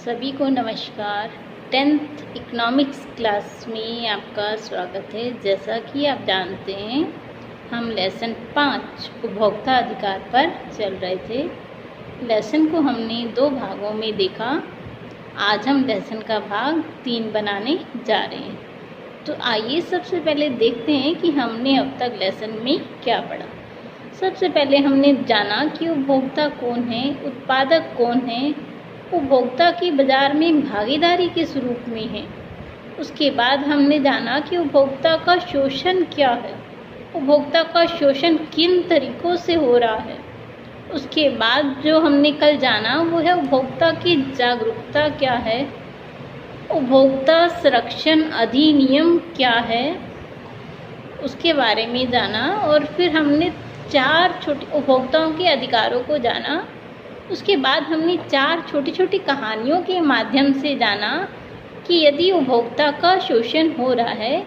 सभी को नमस्कार। 10th इकोनॉमिक्स क्लास में आपका स्वागत है। जैसा कि आप जानते हैं, हम लेसन 5 उपभोक्ता अधिकार पर चल रहे थे। लेसन को हमने 2 भागों में देखा। आज हम लेसन का भाग 3 बनाने जा रहे हैं। तो आइए सबसे पहले देखते हैं कि हमने अब तक लेसन में क्या पढ़ा। सबसे पहले हमने जाना कि उपभोक्ता कौन है, उत्पादक कौन है, उपभोक्ता की बाजार में भागीदारी किस रूप में है। उसके बाद हमने जाना कि उपभोक्ता का शोषण क्या है, उपभोक्ता का शोषण किन तरीक़ों से हो रहा है। उसके बाद जो हमने कल जाना वो है उपभोक्ता की जागरूकता क्या है, उपभोक्ता संरक्षण अधिनियम क्या है, उसके बारे में जाना। और फिर हमने 4 छोटे उपभोक्ताओं के अधिकारों को जाना। उसके बाद हमने 4 छोटी छोटी कहानियों के माध्यम से जाना कि यदि उपभोक्ता का शोषण हो रहा है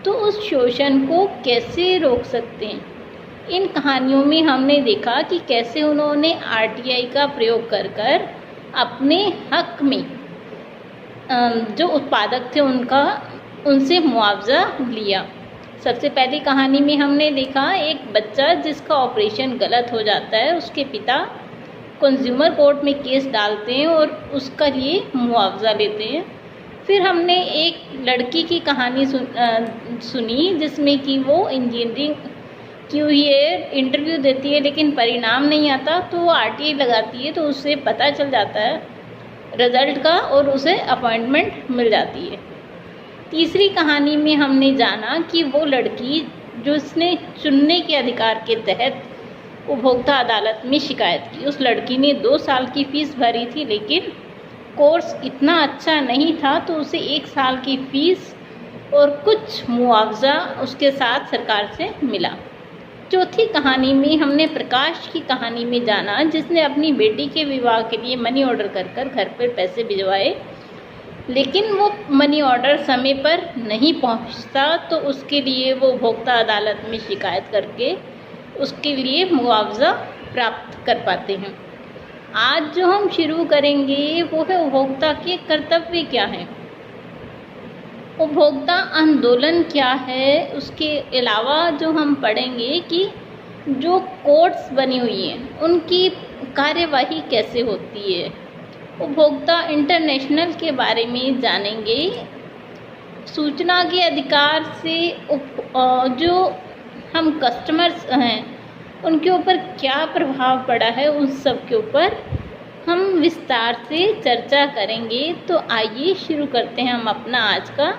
तो उस शोषण को कैसे रोक सकते हैं। इन कहानियों में हमने देखा कि कैसे उन्होंने आरटीआई का प्रयोग कर अपने हक में जो उत्पादक थे उनसे मुआवजा लिया। सबसे पहली कहानी में हमने देखा एक बच्चा जिसका ऑपरेशन गलत हो जाता है, उसके पिता कंज्यूमर कोर्ट में केस डालते हैं और उसका लिए मुआवजा लेते हैं। फिर हमने एक लड़की की कहानी सुनी जिसमें कि वो इंजीनियरिंग की हुई है, इंटरव्यू देती है लेकिन परिणाम नहीं आता, तो वो आरटीआई लगाती है तो उससे पता चल जाता है रिज़ल्ट का और उसे अपॉइंटमेंट मिल जाती है। तीसरी कहानी में हमने जाना कि वो लड़की जिसने चुनने के अधिकार के तहत उपभोक्ता अदालत में शिकायत की, उस लड़की ने 2 साल की फ़ीस भरी थी लेकिन कोर्स इतना अच्छा नहीं था तो उसे 1 साल की फ़ीस और कुछ मुआवजा उसके साथ सरकार से मिला। चौथी कहानी में हमने प्रकाश की कहानी में जाना जिसने अपनी बेटी के विवाह के लिए मनी ऑर्डर कर घर पर पैसे भिजवाए, लेकिन वो मनी ऑर्डर समय पर नहीं पहुंचता तो उसके लिए वो उपभोक्ता अदालत में शिकायत करके उसके लिए मुआवजा प्राप्त कर पाते हैं। आज जो हम शुरू करेंगे वो है उपभोक्ता के कर्तव्य क्या हैं, उपभोक्ता आंदोलन क्या है। उसके अलावा जो हम पढ़ेंगे कि जो कोर्ट्स बनी हुई हैं उनकी कार्यवाही कैसे होती है। उपभोक्ता इंटरनेशनल के बारे में जानेंगे। सूचना के अधिकार से जो हम कस्टमर्स हैं उनके ऊपर क्या प्रभाव पड़ा है, उन सब के ऊपर हम विस्तार से चर्चा करेंगे। तो आइए शुरू करते हैं हम अपना आज का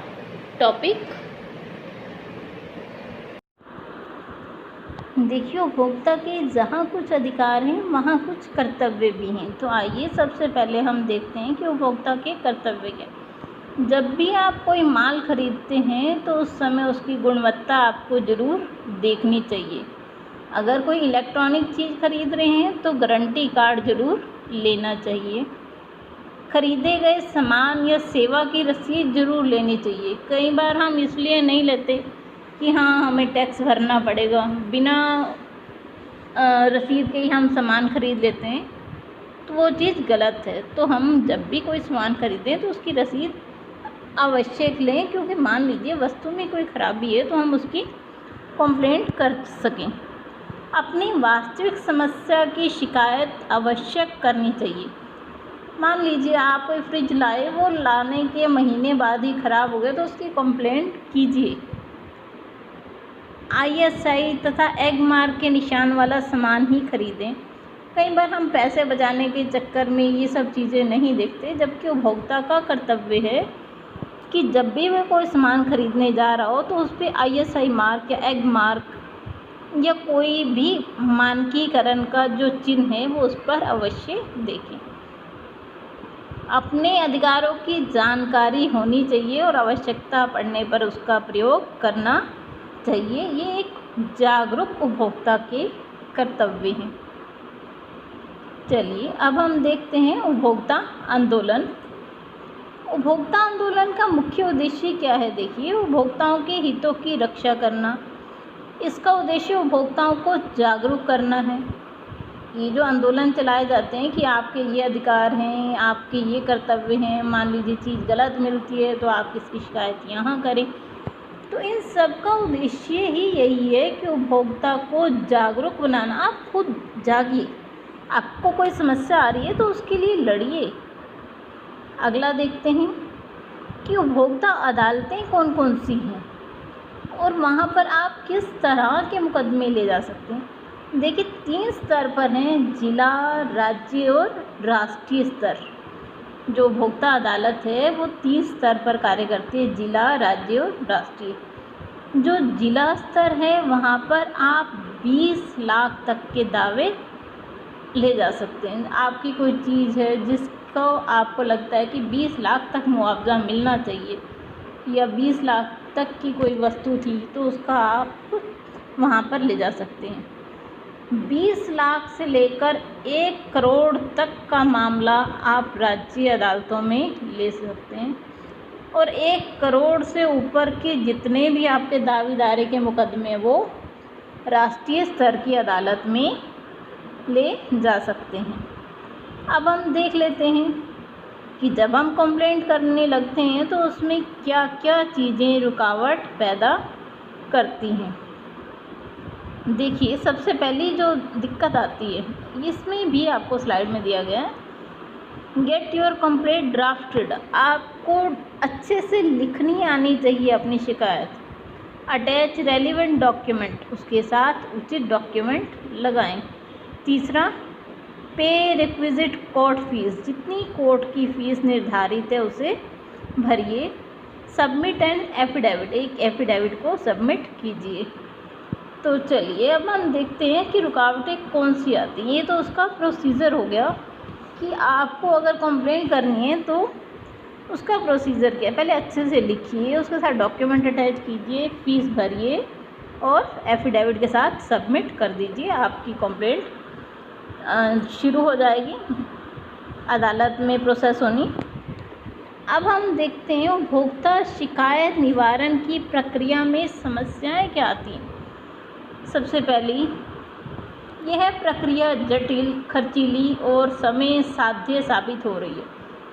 टॉपिक। देखिए, उपभोक्ता के जहाँ कुछ अधिकार हैं वहाँ कुछ कर्तव्य भी हैं। तो आइए सबसे पहले हम देखते हैं कि उपभोक्ता के कर्तव्य क्या। जब भी आप कोई माल खरीदते हैं तो उस समय उसकी गुणवत्ता आपको ज़रूर देखनी चाहिए। अगर कोई इलेक्ट्रॉनिक चीज़ खरीद रहे हैं तो गारंटी कार्ड ज़रूर लेना चाहिए। खरीदे गए सामान या सेवा की रसीद ज़रूर लेनी चाहिए। कई बार हम इसलिए नहीं लेते कि हाँ हमें टैक्स भरना पड़ेगा, बिना रसीद के ही हम सामान खरीद लेते हैं, तो वो चीज़ गलत है। तो हम जब भी कोई सामान खरीदें तो उसकी रसीद आवश्यक लें, क्योंकि मान लीजिए वस्तु में कोई खराबी है तो हम उसकी कंप्लेंट कर सकें। अपनी वास्तविक समस्या की शिकायत आवश्यक करनी चाहिए। मान लीजिए आप कोई फ्रिज लाए, वो लाने के महीने बाद ही ख़राब हो गया तो उसकी कंप्लेंट कीजिए। आईएसआई तथा एग मार्क के निशान वाला सामान ही खरीदें। कई बार हम पैसे बचाने के चक्कर में ये सब चीज़ें नहीं देखते, जबकि उपभोक्ता का कर्तव्य है कि जब भी वह कोई सामान खरीदने जा रहा हो तो उस पर आईएसआई मार्क या एग मार्क या कोई भी मानकीकरण का जो चिन्ह है वो उस पर अवश्य देखें। अपने अधिकारों की जानकारी होनी चाहिए और आवश्यकता पड़ने पर उसका प्रयोग करना चाहिए। ये एक जागरूक उपभोक्ता के कर्तव्य हैं। चलिए अब हम देखते हैं उपभोक्ता आंदोलन। उपभोक्ता आंदोलन का मुख्य उद्देश्य क्या है। देखिए, उपभोक्ताओं के हितों की रक्षा करना। इसका उद्देश्य उपभोक्ताओं को जागरूक करना है, ये जो आंदोलन चलाए जाते हैं कि आपके ये अधिकार हैं, आपके ये कर्तव्य हैं, मान लीजिए चीज़ गलत मिलती है तो आप इसकी शिकायत यहाँ करें, तो इन सब का उद्देश्य ही यही है कि उपभोक्ता को जागरूक बनाना। आप खुद जागिए, आपको कोई समस्या आ रही है तो उसके लिए लड़िए। अगला देखते हैं कि उपभोक्ता अदालतें कौन कौन सी हैं और वहाँ पर आप किस तरह के मुकदमे ले जा सकते हैं। देखिए 3 स्तर पर हैं, जिला, राज्य और राष्ट्रीय स्तर। जो उपभोक्ता अदालत है वो 3 स्तर पर कार्य करती है, जिला, राज्य और राष्ट्रीय। जो जिला स्तर है वहाँ पर आप 20 लाख तक के दावे ले जा सकते हैं। आपकी कोई चीज़ है जिसको आपको लगता है कि 20 लाख तक मुआवजा मिलना चाहिए, या 20 लाख तक की कोई वस्तु थी तो उसका आप वहाँ पर ले जा सकते हैं। 20 लाख से लेकर 1 करोड़ तक का मामला आप राज्य अदालतों में ले सकते हैं, और 1 करोड़ से ऊपर के जितने भी आपके दावेदारी के मुकदमे वो राष्ट्रीय स्तर की अदालत में ले जा सकते हैं। अब हम देख लेते हैं कि जब हम कंप्लेंट करने लगते हैं तो उसमें क्या क्या चीज़ें रुकावट पैदा करती हैं। देखिए सबसे पहली जो दिक्कत आती है, इसमें भी आपको स्लाइड में दिया गया है, गेट योर कंप्लेंट ड्राफ्टेड। आपको अच्छे से लिखनी आनी चाहिए अपनी शिकायत। अटैच रेलिवेंट डॉक्यूमेंट, उसके साथ उचित डॉक्यूमेंट लगाएं। तीसरा, पे रिक्विजिट कोर्ट फीस, जितनी कोर्ट की फ़ीस निर्धारित है उसे भरिए। सबमिट एंड एफिडेविट, एक एफिडेविट को सबमिट कीजिए। तो चलिए अब हम देखते हैं कि रुकावटें कौन सी आती हैं। ये तो उसका प्रोसीजर हो गया कि आपको अगर कंप्लेंट करनी है तो उसका प्रोसीजर क्या है। पहले अच्छे से लिखिए, उसके साथ डॉक्यूमेंट अटैच कीजिए, फ़ीस भरिए और एफिडेविट के साथ सबमिट कर दीजिए। आपकी कंप्लेंट शुरू हो जाएगी अदालत में प्रोसेस होनी। अब हम देखते हैं उपभोक्ता शिकायत निवारण की प्रक्रिया में समस्याएं क्या आती हैं। सबसे पहली, यह प्रक्रिया जटिल, खर्चीली और समय साध्य साबित हो रही है।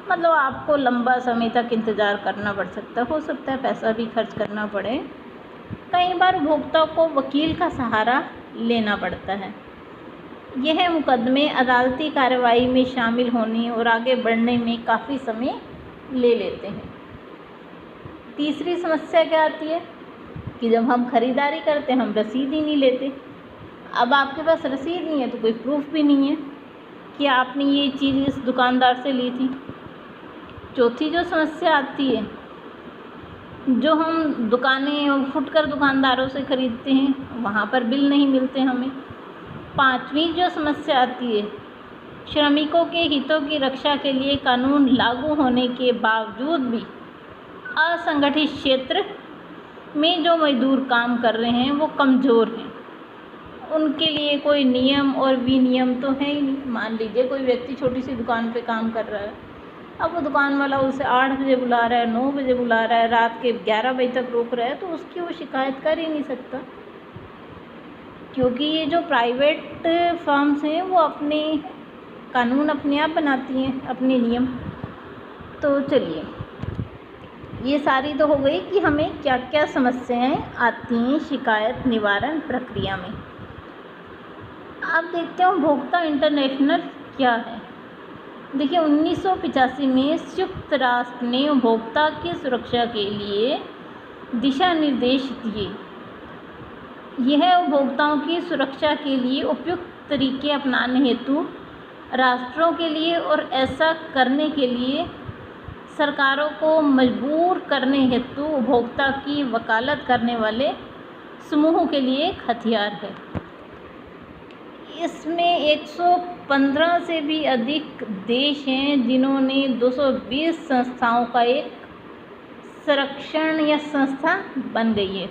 मतलब आपको लंबा समय तक इंतज़ार करना पड़ सकता है, हो सकता है पैसा भी खर्च करना पड़े। कई बार उपभोक्ता को वकील का सहारा लेना पड़ता है। यह मुकदमे अदालती कार्रवाई में शामिल होने और आगे बढ़ने में काफ़ी समय ले लेते हैं। तीसरी समस्या क्या आती है कि जब हम ख़रीदारी करते हैं हम रसीद ही नहीं लेते। अब आपके पास रसीद नहीं है तो कोई प्रूफ भी नहीं है कि आपने ये चीज़ इस दुकानदार से ली थी। चौथी जो समस्या आती है, जो हम दुकानें फुटकर दुकानदारों से ख़रीदते हैं वहाँ पर बिल नहीं मिलते हमें। पांचवी जो समस्या आती है, श्रमिकों के हितों की रक्षा के लिए कानून लागू होने के बावजूद भी असंगठित क्षेत्र में जो मजदूर काम कर रहे हैं वो कमज़ोर हैं। उनके लिए कोई नियम और विनियम तो है ही नहीं। मान लीजिए कोई व्यक्ति छोटी सी दुकान पे काम कर रहा है, अब वो दुकान वाला उसे 8 बजे बुला रहा है, 9 बजे बुला रहा है, रात के 11 बजे तक रोक रहा है, तो उसकी वो शिकायत कर ही नहीं सकता, क्योंकि ये जो प्राइवेट फर्म्स हैं वो अपने कानून अपने आप बनाती हैं, अपने नियम। तो चलिए, ये सारी तो हो गई कि हमें क्या क्या समस्याएं आती हैं शिकायत निवारण प्रक्रिया में। अब देखते हैं उपभोक्ता इंटरनेशनल क्या है। देखिए 1985 में संयुक्त राष्ट्र ने उपभोक्ता की सुरक्षा के लिए दिशा निर्देश दिए। यह उपभोक्ताओं की सुरक्षा के लिए उपयुक्त तरीके अपनाने हेतु राष्ट्रों के लिए और ऐसा करने के लिए सरकारों को मजबूर करने हेतु उपभोक्ता की वकालत करने वाले समूहों के लिए एक हथियार है। इसमें 115 से भी अधिक देश हैं जिन्होंने 220 संस्थाओं का एक संरक्षण या संस्था बन गई है।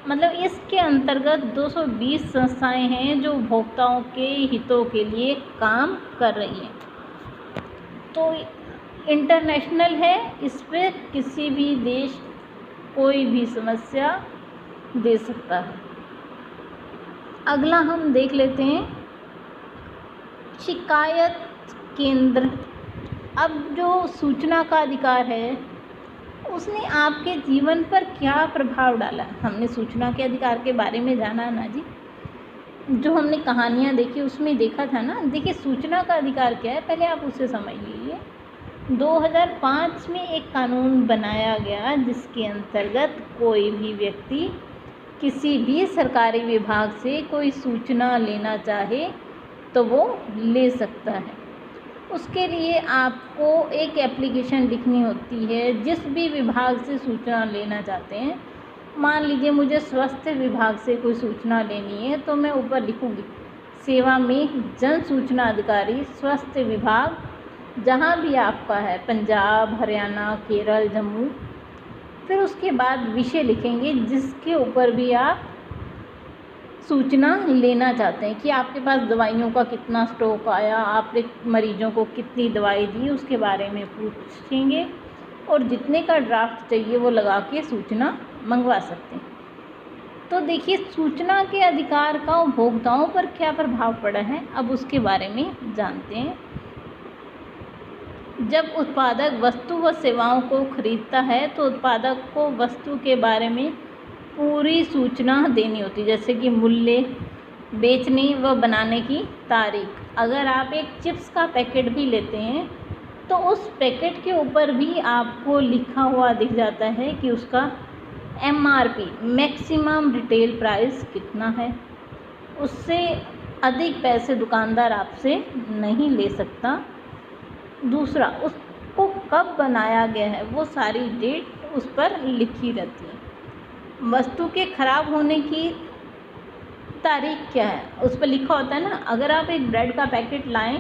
मतलब इसके अंतर्गत 220 संस्थाएं हैं जो उपभोक्ताओं के हितों के लिए काम कर रही हैं। तो इंटरनेशनल है, इस पर किसी भी देश कोई भी समस्या दे सकता है। अगला हम देख लेते हैं शिकायत केंद्र। अब जो सूचना का अधिकार है उसने आपके जीवन पर क्या प्रभाव डाला। हमने सूचना के अधिकार के बारे में जाना ना जी, जो हमने कहानियाँ देखी उसमें देखा था ना। देखिए सूचना का अधिकार क्या है, पहले आप उसे समझ लीजिए। 2005 में एक कानून बनाया गया जिसके अंतर्गत कोई भी व्यक्ति किसी भी सरकारी विभाग से कोई सूचना लेना चाहे तो वो ले सकता है। उसके लिए आपको एक एप्लीकेशन लिखनी होती है। जिस भी विभाग से सूचना लेना चाहते हैं, मान लीजिए मुझे स्वास्थ्य विभाग से कोई सूचना लेनी है तो मैं ऊपर लिखूँगी सेवा में जन सूचना अधिकारी स्वास्थ्य विभाग, जहाँ भी आपका है, पंजाब, हरियाणा, केरल, जम्मू। फिर उसके बाद विषय लिखेंगे जिसके ऊपर भी आप सूचना लेना चाहते हैं कि आपके पास दवाइयों का कितना स्टॉक आया, आपने मरीजों को कितनी दवाई दी, उसके बारे में पूछेंगे और जितने का ड्राफ्ट चाहिए वो लगा के सूचना मंगवा सकते हैं। तो देखिए सूचना के अधिकार का उपभोक्ताओं पर क्या प्रभाव पड़ा है, अब उसके बारे में जानते हैं। जब उत्पादक वस्तु व सेवाओं को खरीदता है तो उत्पादक को वस्तु के बारे में पूरी सूचना देनी होती है, जैसे कि मूल्य, बेचने व बनाने की तारीख। अगर आप एक चिप्स का पैकेट भी लेते हैं तो उस पैकेट के ऊपर भी आपको लिखा हुआ दिख जाता है कि उसका MRP मैक्सिमम रिटेल प्राइस कितना है। उससे अधिक पैसे दुकानदार आपसे नहीं ले सकता। दूसरा, उसको कब बनाया गया है वो सारी डेट उस पर लिखी रहती है। वस्तु के ख़राब होने की तारीख क्या है उस पर लिखा होता है ना। अगर आप एक ब्रेड का पैकेट लाएं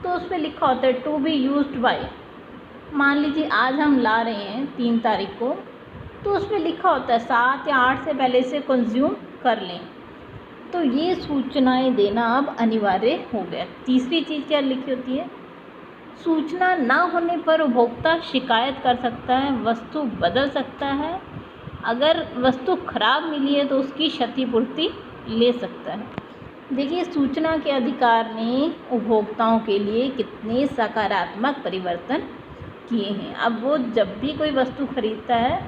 तो उस पर लिखा होता है टू बी यूज्ड बाय। मान लीजिए आज हम ला रहे हैं 3 तारीख को, तो उस पर लिखा होता है 7 या 8 से पहले से कंज्यूम कर लें। तो ये सूचनाएं देना अब अनिवार्य हो गया। तीसरी चीज़ क्या लिखी होती है, सूचना ना होने पर उपभोक्ता शिकायत कर सकता है, वस्तु बदल सकता है। अगर वस्तु खराब मिली है तो उसकी क्षतिपूर्ति ले सकता है। देखिए सूचना के अधिकार ने उपभोक्ताओं के लिए कितने सकारात्मक परिवर्तन किए हैं। अब वो जब भी कोई वस्तु खरीदता है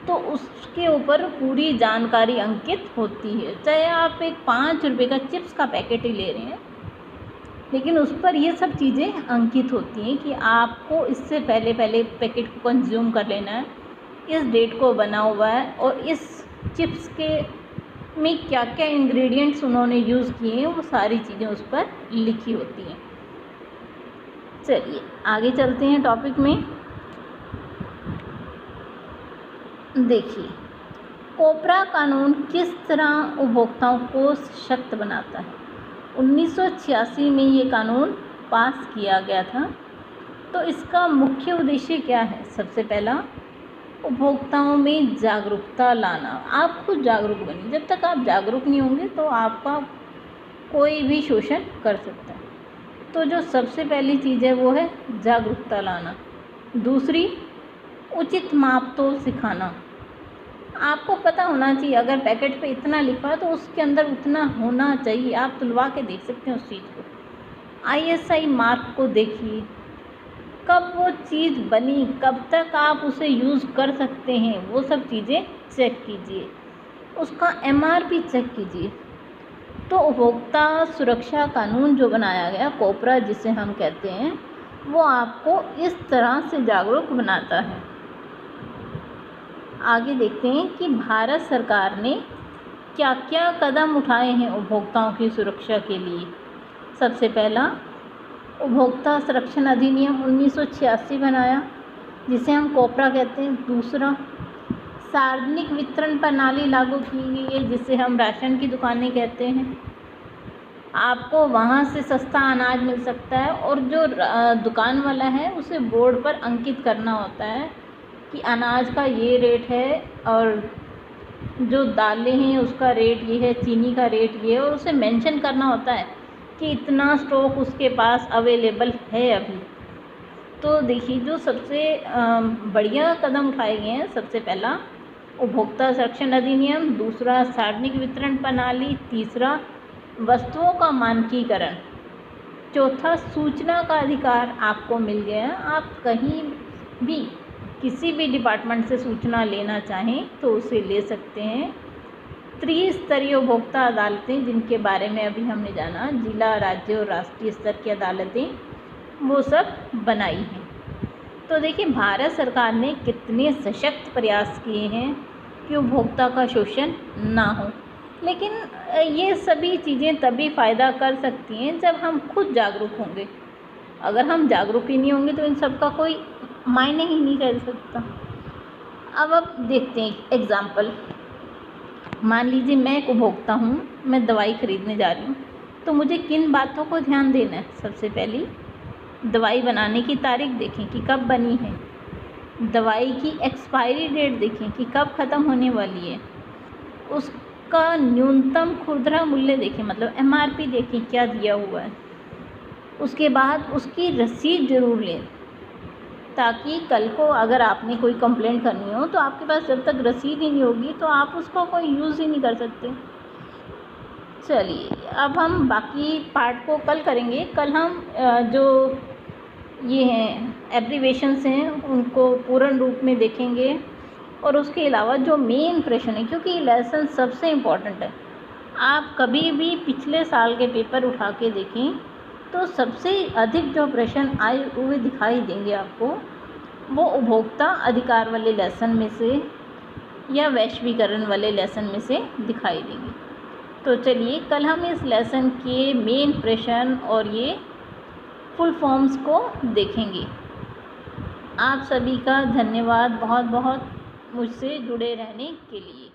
तो उसके ऊपर पूरी जानकारी अंकित होती है। चाहे आप एक 5 रुपये का चिप्स का पैकेट ही ले रहे हैं, लेकिन उस पर ये सब चीज़ें अंकित होती हैं कि आपको इससे पहले पैकेट को कंज्यूम कर लेना है, इस डेट को बना हुआ है और इस चिप्स के में क्या क्या इंग्रेडिएंट्स उन्होंने यूज़ किए हैं वो सारी चीज़ें उस पर लिखी होती हैं। चलिए आगे चलते हैं टॉपिक में। देखिए कोपरा कानून किस तरह उपभोक्ताओं को सशक्त बनाता है। 1986 में ये कानून पास किया गया था। तो इसका मुख्य उद्देश्य क्या है, सबसे पहला उपभोक्ताओं में जागरूकता लाना। आप खुद जागरूक बनिए, जब तक आप जागरूक नहीं होंगे तो आपका कोई भी शोषण कर सकता है। तो जो सबसे पहली चीज़ है वो है जागरूकता लाना। दूसरी, उचित माप तोल सिखाना। आपको पता होना चाहिए अगर पैकेट पे इतना लिखा है तो उसके अंदर उतना होना चाहिए। आप तुलवा के देख सकते हैं उस चीज़ को। ISI मार्क को देखिए, कब वो चीज़ बनी, कब तक आप उसे यूज़ कर सकते हैं, वो सब चीज़ें चेक कीजिए। उसका MRP चेक कीजिए। तो उपभोक्ता सुरक्षा कानून जो बनाया गया, कोपरा जिसे हम कहते हैं, वो आपको इस तरह से जागरूक बनाता है। आगे देखते हैं कि भारत सरकार ने क्या क्या कदम उठाए हैं उपभोक्ताओं की सुरक्षा के लिए। सबसे पहला, उपभोक्ता संरक्षण अधिनियम 1986 बनाया जिसे हम कोपरा कहते हैं। दूसरा, सार्वजनिक वितरण प्रणाली लागू की गई है जिसे हम राशन की दुकानें कहते हैं। आपको वहाँ से सस्ता अनाज मिल सकता है और जो दुकान वाला है उसे बोर्ड पर अंकित करना होता है कि अनाज का ये रेट है और जो दालें हैं उसका रेट ये है, चीनी का रेट ये है, और उसे मेंशन करना होता है कि इतना स्टॉक उसके पास अवेलेबल है अभी। तो देखिए जो सबसे बढ़िया कदम उठाए गए हैं, सबसे पहला उपभोक्ता संरक्षण अधिनियम, दूसरा सार्वजनिक वितरण प्रणाली, तीसरा वस्तुओं का मानकीकरण, चौथा, सूचना का अधिकार आपको मिल गया। आप कहीं भी किसी भी डिपार्टमेंट से सूचना लेना चाहें तो उसे ले सकते हैं। त्रिस्तरीय उपभोक्ता अदालतें, जिनके बारे में अभी हमने जाना, जिला, राज्य और राष्ट्रीय स्तर की अदालतें, वो सब बनाई हैं। तो देखिए भारत सरकार ने कितने सशक्त प्रयास किए हैं कि उपभोक्ता का शोषण ना हो। लेकिन ये सभी चीज़ें तभी फ़ायदा कर सकती हैं जब हम खुद जागरूक होंगे। अगर हम जागरूक ही नहीं होंगे तो इन सब का कोई मायने ही नहीं कर सकता। अब देखते हैं एग्ज़ाम्पल। मान लीजिए मैं एक उपभोक्ता हूँ, मैं दवाई ख़रीदने जा रही हूँ, तो मुझे किन बातों को ध्यान देना है? सबसे पहली, दवाई बनाने की तारीख देखें कि कब बनी है, दवाई की एक्सपायरी डेट देखें कि कब ख़त्म होने वाली है, उसका न्यूनतम खुदरा मूल्य देखें, मतलब MRP देखें क्या दिया हुआ है। उसके बाद उसकी रसीद ज़रूर लें, ताकि कल को अगर आपने कोई कंप्लेंट करनी हो तो आपके पास जब तक रसीद ही नहीं होगी तो आप उसको कोई यूज़ ही नहीं कर सकते। चलिए अब हम बाकी पार्ट को कल करेंगे। कल हम जो ये हैं एब्रीवेशंस हैं उनको पूर्ण रूप में देखेंगे, और उसके अलावा जो मेन प्रश्न है, क्योंकि ये लेसन सबसे इम्पॉर्टेंट है। आप कभी भी पिछले साल के पेपर उठा के देखें तो सबसे अधिक जो प्रश्न आए हुए दिखाई देंगे आपको, वो उपभोक्ता अधिकार वाले लेसन में से या वैश्वीकरण वाले लेसन में से दिखाई देंगे। तो चलिए कल हम इस लेसन के मेन प्रश्न और ये फुल फॉर्म्स को देखेंगे। आप सभी का धन्यवाद बहुत बहुत मुझसे जुड़े रहने के लिए।